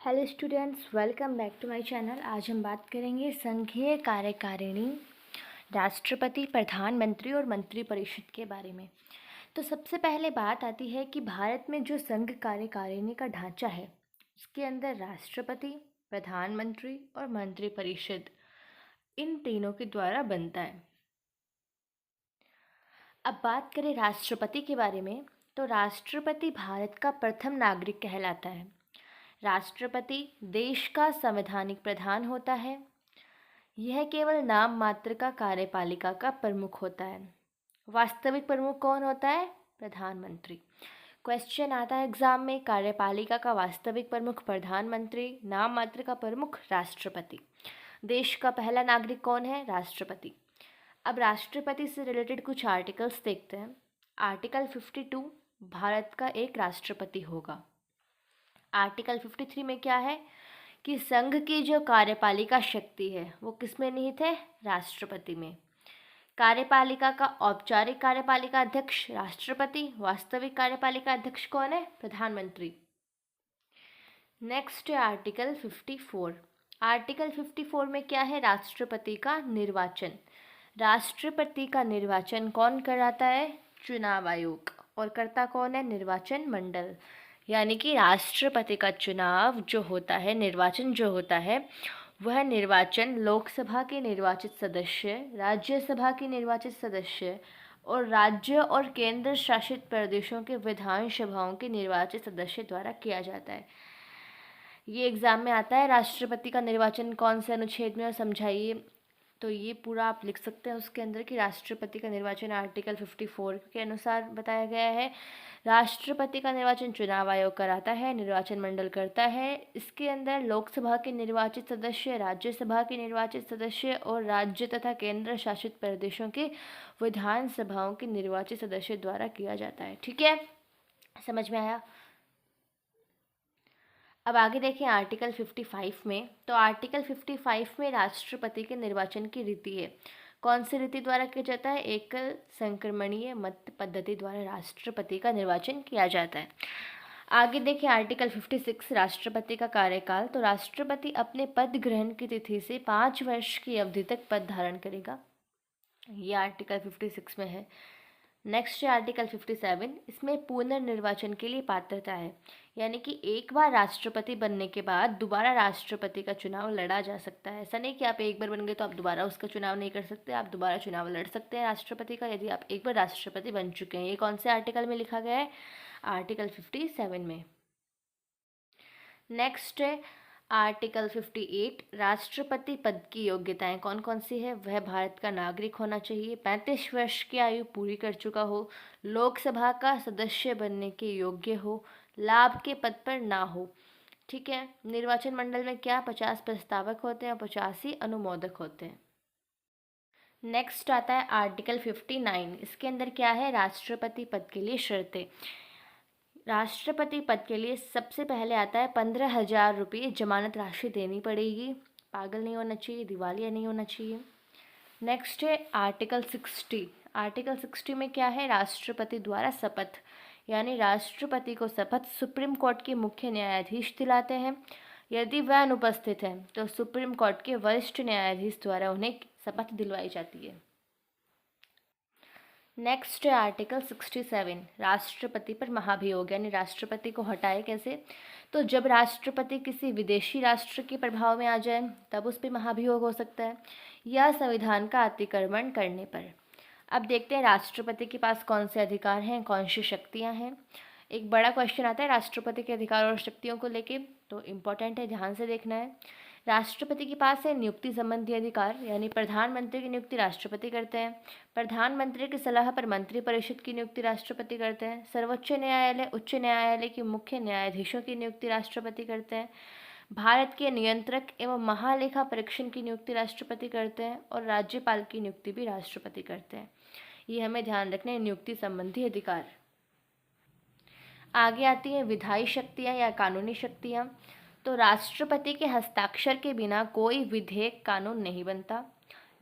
Hello students, welcome back to my channel. आज हम बात करेंगे संघीय कार्यकारिणी, राष्ट्रपति, प्रधानमंत्री और मंत्रिपरिषद के बारे में। तो सबसे पहले बात आती है कि भारत में जो संघ कार्यकारिणी का ढांचा है उसके अंदर राष्ट्रपति, प्रधानमंत्री और मंत्रिपरिषद इन तीनों के द्वारा बनता है। अब बात करें राष्ट्रपति के बारे में, तो राष्ट्रपति भारत का प्रथम नागरिक कहलाता है। राष्ट्रपति देश का संवैधानिक प्रधान होता है। यह केवल नाम मात्र का कार्यपालिका का प्रमुख होता है। वास्तविक प्रमुख कौन होता है? प्रधानमंत्री। क्वेश्चन आता है एग्जाम में, कार्यपालिका का वास्तविक प्रमुख प्रधानमंत्री, नाम मात्र का प्रमुख राष्ट्रपति। देश का पहला नागरिक कौन है? राष्ट्रपति। अब राष्ट्रपति से रिलेटेड कुछ आर्टिकल्स देखते हैं। आर्टिकल 52 भारत का एक राष्ट्रपति होगा। आर्टिकल 53 में क्या है कि संघ की जो कार्यपालिका शक्ति है वो किस में निहित है? राष्ट्रपति में। कार्यपालिका का औपचारिक कार्यपालिका अध्यक्ष राष्ट्रपति, वास्तविक कार्यपालिका अध्यक्ष कौन है? प्रधानमंत्री। नेक्स्ट है आर्टिकल 54। आर्टिकल 54 में क्या है? राष्ट्रपति का निर्वाचन। राष्ट्रपति का निर्वाचन कौन कराता है? चुनाव आयोग। और करता कौन है? निर्वाचन मंडल। यानी कि राष्ट्रपति का चुनाव जो होता है, निर्वाचन जो होता है, वह निर्वाचन लोकसभा के निर्वाचित सदस्य, राज्यसभा के निर्वाचित सदस्य और राज्य और केंद्र शासित प्रदेशों के विधानसभाओं के निर्वाचित सदस्य द्वारा किया जाता है। ये एग्जाम में आता है। राष्ट्रपति का निर्वाचन कौन से अनुच्छेद में, और समझाइए। तो ये पूरा आप लिख सकते हैं उसके अंदर कि राष्ट्रपति का निर्वाचन आर्टिकल 54 के अनुसार बताया गया है। राष्ट्रपति का निर्वाचन चुनाव आयोग कराता है, निर्वाचन मंडल करता है। इसके अंदर लोकसभा के निर्वाचित सदस्य, राज्यसभा के निर्वाचित सदस्य और राज्य तथा केंद्र शासित प्रदेशों के विधानसभाओं के निर्वाचित सदस्य द्वारा किया जाता है। ठीक है, समझ में आया? अब आगे देखें आर्टिकल 55 में। तो आर्टिकल 55 में राष्ट्रपति के निर्वाचन की रीति है। कौन सी रीति द्वारा किया जाता है? एकल संक्रमणीय मत पद्धति द्वारा राष्ट्रपति का निर्वाचन किया जाता है। आगे देखिए आर्टिकल 56 राष्ट्रपति का कार्यकाल। तो राष्ट्रपति अपने पद ग्रहण की तिथि से 5 वर्ष की अवधि तक पद धारण करेगा। ये आर्टिकल 56 में है। नेक्स्ट है आर्टिकल 57। इसमें पुनर्निर्वाचन के लिए पात्रता है, यानी कि एक बार राष्ट्रपति बनने के बाद दोबारा राष्ट्रपति का चुनाव लड़ा जा सकता है। ऐसा नहीं कि आप एक बार बन गए तो आप दोबारा उसका चुनाव नहीं कर सकते, आप दोबारा चुनाव लड़ सकते हैं राष्ट्रपति का यदि आप एक बार राष्ट्रपति बन चुके हैं। ये कौन से आर्टिकल में लिखा गया है? आर्टिकल 57 में। नेक्स्ट है आर्टिकल 58। राष्ट्रपति पद की योग्यताएं कौन कौन सी है? वह भारत का नागरिक होना चाहिए, 35 वर्ष की आयु पूरी कर चुका हो, लोकसभा का सदस्य बनने के योग्य हो, लाभ के पद पर ना हो। ठीक है। निर्वाचन मंडल में क्या 50 प्रस्तावक होते हैं और 85 अनुमोदक होते हैं। नेक्स्ट आता है आर्टिकल 59। इसके अंदर क्या है? राष्ट्रपति पद के लिए शर्तें। राष्ट्रपति पद के लिए सबसे पहले आता है 15,000 रुपये जमानत राशि देनी पड़ेगी। पागल नहीं होना चाहिए, दिवालिया नहीं होना चाहिए। नेक्स्ट है आर्टिकल 60। आर्टिकल 60 में क्या है? राष्ट्रपति द्वारा शपथ, यानी राष्ट्रपति को शपथ सुप्रीम कोर्ट के मुख्य न्यायाधीश दिलाते हैं। यदि वह अनुपस्थित है तो सुप्रीम कोर्ट के वरिष्ठ न्यायाधीश द्वारा उन्हें शपथ दिलवाई जाती है। नेक्स्ट है आर्टिकल 67। राष्ट्रपति पर महाभियोग, यानी राष्ट्रपति को हटाए कैसे? तो जब राष्ट्रपति किसी विदेशी राष्ट्र के प्रभाव में आ जाए तब उस पर महाभियोग हो सकता है, या संविधान का अतिक्रमण करने पर। अब देखते हैं राष्ट्रपति के पास कौन से अधिकार हैं, कौन सी शक्तियां हैं। एक बड़ा क्वेश्चन आता है राष्ट्रपति के अधिकार और शक्तियों को लेके, तो इम्पोर्टेंट है, ध्यान से देखना है। राष्ट्रपति के पास है नियुक्ति संबंधी अधिकार, यानी प्रधानमंत्री की नियुक्ति राष्ट्रपति करते हैं। प्रधानमंत्री की सलाह पर मंत्रिपरिषद की नियुक्ति राष्ट्रपति करते हैं। सर्वोच्च न्यायालय, उच्च न्यायालय के मुख्य न्यायाधीशों की नियुक्ति राष्ट्रपति करते हैं। भारत के नियंत्रक एवं महालेखा परीक्षण की नियुक्ति राष्ट्रपति करते हैं। और राज्यपाल की नियुक्ति भी राष्ट्रपति करते हैं। ये हमें ध्यान रखना है, नियुक्ति संबंधी अधिकार। आगे आती हैं विधायी शक्तियाँ या कानूनी शक्तियाँ। तो राष्ट्रपति के हस्ताक्षर के बिना कोई विधेयक कानून नहीं बनता।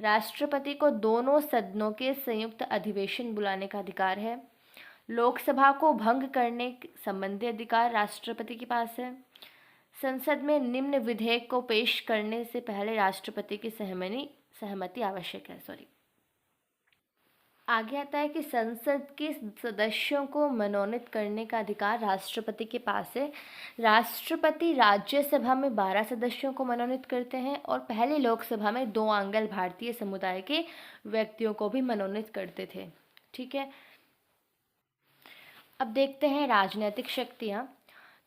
राष्ट्रपति को दोनों सदनों के संयुक्त अधिवेशन बुलाने का अधिकार है। लोकसभा को भंग करने संबंधी अधिकार राष्ट्रपति के पास है। संसद में निम्न विधेयक को पेश करने से पहले राष्ट्रपति की सहमति आवश्यक है। आगे आता है कि संसद के सदस्यों को मनोनीत करने का अधिकार राष्ट्रपति के पास है। राष्ट्रपति राज्यसभा में 12 सदस्यों को मनोनीत करते हैं और पहले लोकसभा में 2 आंग्ल भारतीय समुदाय के व्यक्तियों को भी मनोनीत करते थे। ठीक है, अब देखते हैं राजनीतिक शक्तियाँ।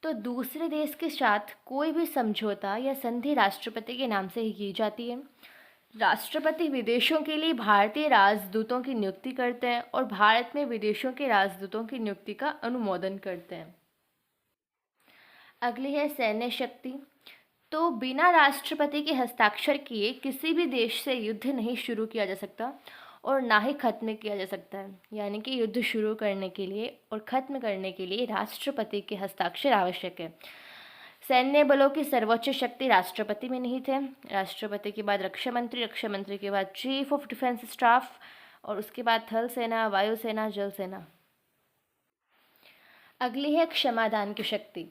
तो दूसरे देश के साथ कोई भी समझौता या संधि राष्ट्रपति के नाम से ही की जाती है। राष्ट्रपति विदेशों के लिए भारतीय राजदूतों की नियुक्ति करते हैं और भारत में विदेशों के राजदूतों की नियुक्ति का अनुमोदन करते हैं। अगली है सैन्य शक्ति। तो बिना राष्ट्रपति के हस्ताक्षर किए किसी भी देश से युद्ध नहीं शुरू किया जा सकता और ना ही खत्म किया जा सकता है। यानी कि युद्ध शुरू करने के लिए और ख़त्म करने के लिए राष्ट्रपति के हस्ताक्षर आवश्यक है। सैन्य बलों की सर्वोच्च शक्ति राष्ट्रपति में नहीं थे। राष्ट्रपति के बाद रक्षा मंत्री के बाद चीफ ऑफ डिफेंस स्टाफ और उसके बाद थल सेना, वायुसेना, जल सेना। अगली है क्षमादान की शक्ति।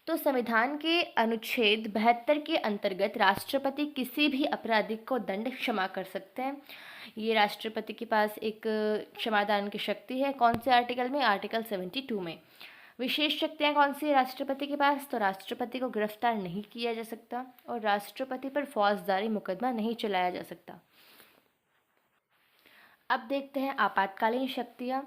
तो संविधान के अनुच्छेद 72 के अंतर्गत राष्ट्रपति किसी भी अपराधी को दंड क्षमा कर सकते हैं। ये राष्ट्रपति के पास एक क्षमादान की शक्ति है। कौन से आर्टिकल में? आर्टिकल 72 में। विशेष शक्तियाँ कौन सी है राष्ट्रपति के पास? तो राष्ट्रपति को गिरफ्तार नहीं किया जा सकता और राष्ट्रपति पर फौजदारी मुकदमा नहीं चलाया जा सकता। अब देखते हैं आपातकालीन शक्तियाँ।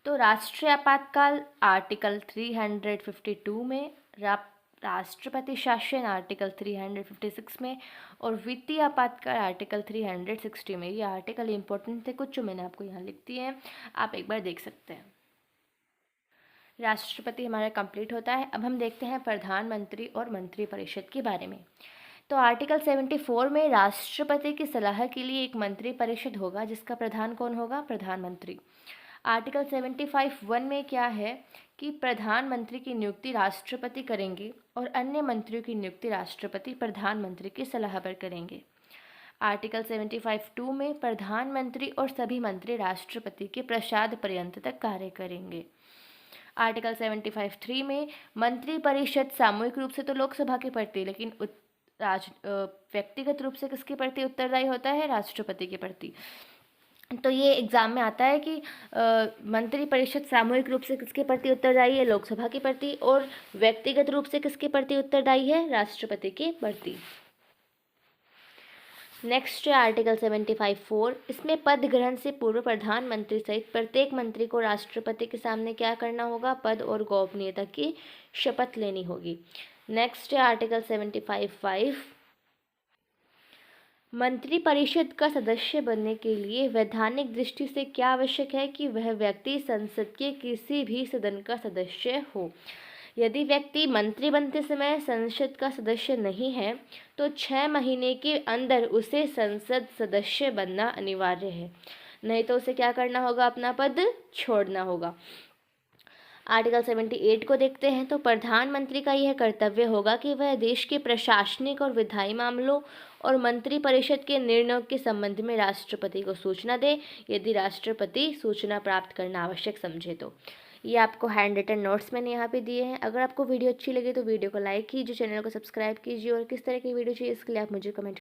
तो राष्ट्रीय आपातकाल आर्टिकल 352 में, राष्ट्रपति शासन आर्टिकल 356 में और वित्तीय आपातकाल आर्टिकल 360 में। ये आर्टिकल इम्पोर्टेंट थे कुछ जो मैंने आपको यहाँ लिख दिए हैं, आप एक बार देख सकते हैं। राष्ट्रपति हमारा कंप्लीट होता है। अब हम देखते हैं प्रधानमंत्री और मंत्रिपरिषद के बारे में। तो आर्टिकल 74 में राष्ट्रपति की सलाह के लिए एक मंत्रिपरिषद होगा जिसका प्रधान कौन होगा? प्रधानमंत्री। आर्टिकल 75(1) में क्या है कि प्रधानमंत्री की नियुक्ति राष्ट्रपति करेंगे और अन्य मंत्रियों की नियुक्ति राष्ट्रपति प्रधानमंत्री की सलाह पर करेंगे। आर्टिकल 75(2) में प्रधानमंत्री और सभी मंत्री राष्ट्रपति के प्रसाद पर्यंत तक कार्य करेंगे। आर्टिकल 75(3) में मंत्रिपरिषद सामूहिक रूप से तो लोकसभा के प्रति, लेकिन व्यक्तिगत रूप से किसके प्रति उत्तरदायी होता है? राष्ट्रपति के प्रति। तो ये एग्जाम में आता है कि मंत्रिपरिषद सामूहिक रूप से किसके प्रति उत्तरदायी है? लोकसभा के प्रति। और व्यक्तिगत रूप से किसके प्रति उत्तरदायी है? राष्ट्रपति के प्रति। नेक्स्ट है आर्टिकल 75(4). इसमें पद ग्रहण से पूर्व प्रधानमंत्री सहित प्रत्येक मंत्री को राष्ट्रपति के सामने क्या करना होगा? पद और गोपनीयता की शपथ लेनी होगी। नेक्स्ट है आर्टिकल 75(5). मंत्रिपरिषद का सदस्य बनने के लिए वैधानिक दृष्टि से क्या आवश्यक है कि वह व्यक्ति संसद के किसी भी सदन का सदस्य हो। यदि व्यक्ति मंत्री बनते समय संसद का सदस्य नहीं है तो 6 महीने के अंदर उसे संसद सदस्य बनना अनिवार्य है, नहीं तो उसे क्या करना होगा? अपना पद छोड़ना होगा। आर्टिकल 78 को देखते हैं। तो प्रधानमंत्री का यह कर्तव्य होगा कि वह देश के प्रशासनिक और विधायी मामलों और मंत्रिपरिषद के निर्णयों के संबंध में राष्ट्रपति को सूचना दे, यदि राष्ट्रपति सूचना प्राप्त करना आवश्यक समझे तो। ये आपको हैंड रिटन नोट्स मैंने यहाँ पे दिए हैं। अगर आपको वीडियो अच्छी लगे तो वीडियो को लाइक कीजिए, चैनल को सब्सक्राइब कीजिए और किस तरह की वीडियो चाहिए इसके लिए आप मुझे कमेंट